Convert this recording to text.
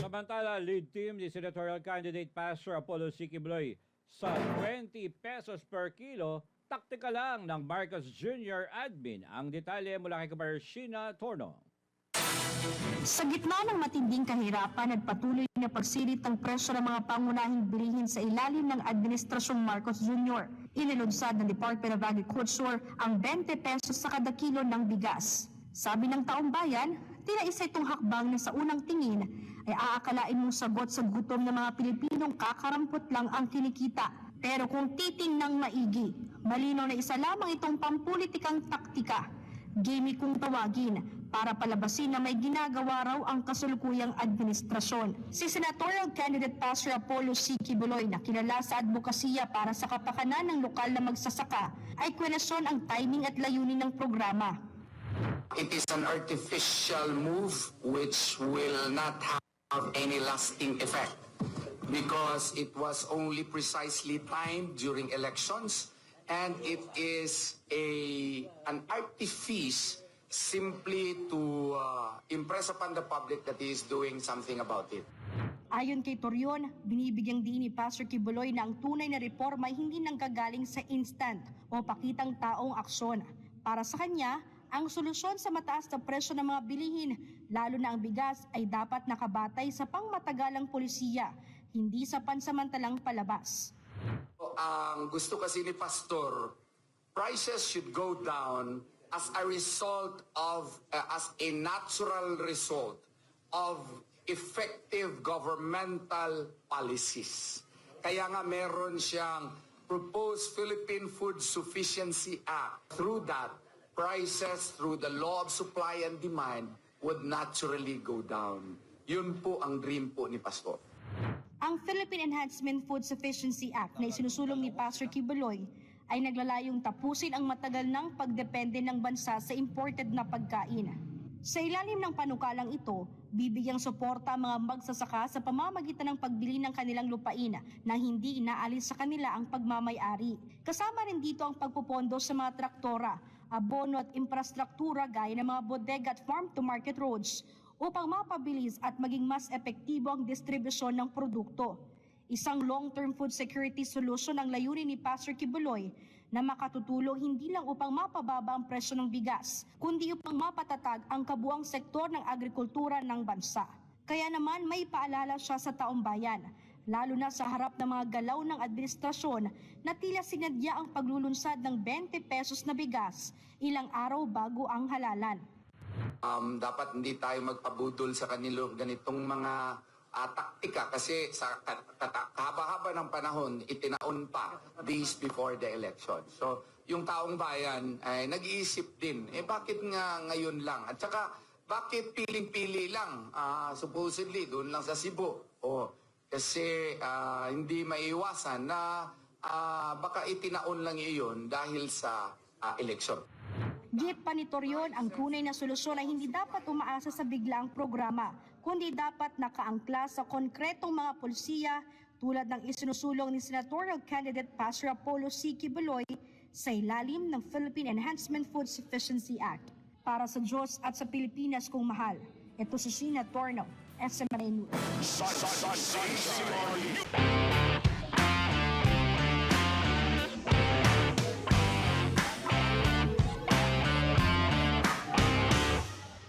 Samantala, lead team ni senatorial candidate Pastor Apollo C. Quiboloy sa 20 pesos per kilo, taktika lang ng Marcos Jr. admin. Ang detalye mula kay Kabar Sheena Torno. Sa gitna ng matinding kahirapan at patuloy na pagsirit ng presyo ng mga pangunahing bilihin sa ilalim ng Administrasyong Marcos Jr., inilunsad ng Department of Agriculture ang 20 pesos sa kada kilo ng bigas. Sabi ng taong bayan, tila isa itong hakbang na sa unang tingin ay aakalain mong sagot sa gutom ng mga Pilipinong kakarampot lang ang kinikita. Pero kung titingnang maigi, malinaw na isa lamang itong pampulitikang taktika. Gimmick kung tawagin para palabasin na may ginagawa raw ang kasulukuyang administrasyon. Si senatorial candidate Pastor Apollo C. Quiboloy na kilala sa advokasya para sa kapakanan ng lokal na magsasaka ay kwenasyon ang timing at layunin ng programa. It is an artificial move which will not have any lasting effect because it was only precisely timed during elections and it is an artifice simply to impress upon the public that he is doing something about it. Ayon kay Torion, binibigyang diin ni Pastor Quiboloy na ang tunay na reforma ay hindi nanggagaling sa instant o pakitang taong aksyon. Para sa kanya, ang solusyon sa mataas na presyo ng mga bilihin, lalo na ang bigas, ay dapat nakabatay sa pangmatagalang polisiya, hindi sa pansamantalang palabas. Ang gusto kasi ni Pastor, prices should go down as a result of, as a natural result of effective governmental policies. Kaya nga meron siyang proposed Philippine Food Sufficiency Act. Through that, prices through the law of supply and demand would naturally go down. Yun po ang dream po ni Pastor. Ang Philippine Enhancement Food Sufficiency Act na isinusulong ni Pastor Quiboloy ay naglalayong tapusin ang matagal ng pagdepende ng bansa sa imported na pagkain. Sa ilalim ng panukalang ito, bibigyang suporta ang mga magsasaka sa pamamagitan ng pagbili ng kanilang lupain na hindi inaalis sa kanila ang pagmamay-ari. Kasama rin dito ang pagpupondo sa mga traktora, abono at infrastruktura gaya ng mga bodega at farm-to-market roads upang mapabilis at maging mas epektibo ang distribusyon ng produkto. Isang long-term food security solution ang layunin ni Pastor Quiboloy na makatutulong hindi lang upang mapababa ang presyo ng bigas, kundi upang mapatatag ang kabuang sektor ng agrikultura ng bansa. Kaya naman may paalala siya sa taong bayan, lalo na sa harap ng mga galaw ng administrasyon na tila sinadya ang paglulunsad ng 20 pesos na bigas ilang araw bago ang halalan. Dapat hindi tayo magpabudol sa kanilo ganitong mga taktika kasi sa kahaba-haba ng panahon, itinaon pa days before the election. So, yung taong bayan ay nag-iisip din, bakit nga ngayon lang? At saka, bakit piling-pili lang? Supposedly, doon lang sa Cebu. Kasi hindi maiwasan na baka itinaon lang iyon dahil sa election. Git pa ni Torion, ang tunay na solusyon ay hindi dapat umaasa sa biglaang programa, kundi dapat nakaangkla sa konkretong mga polisiya tulad ng isinusulong ni senatorial candidate Pastor Apollo C. Quiboloy sa ilalim ng Philippine Enhancement Food Sufficiency Act. Para sa Diyos at sa Pilipinas kong mahal, ito si Sheena Torno, SMNA News.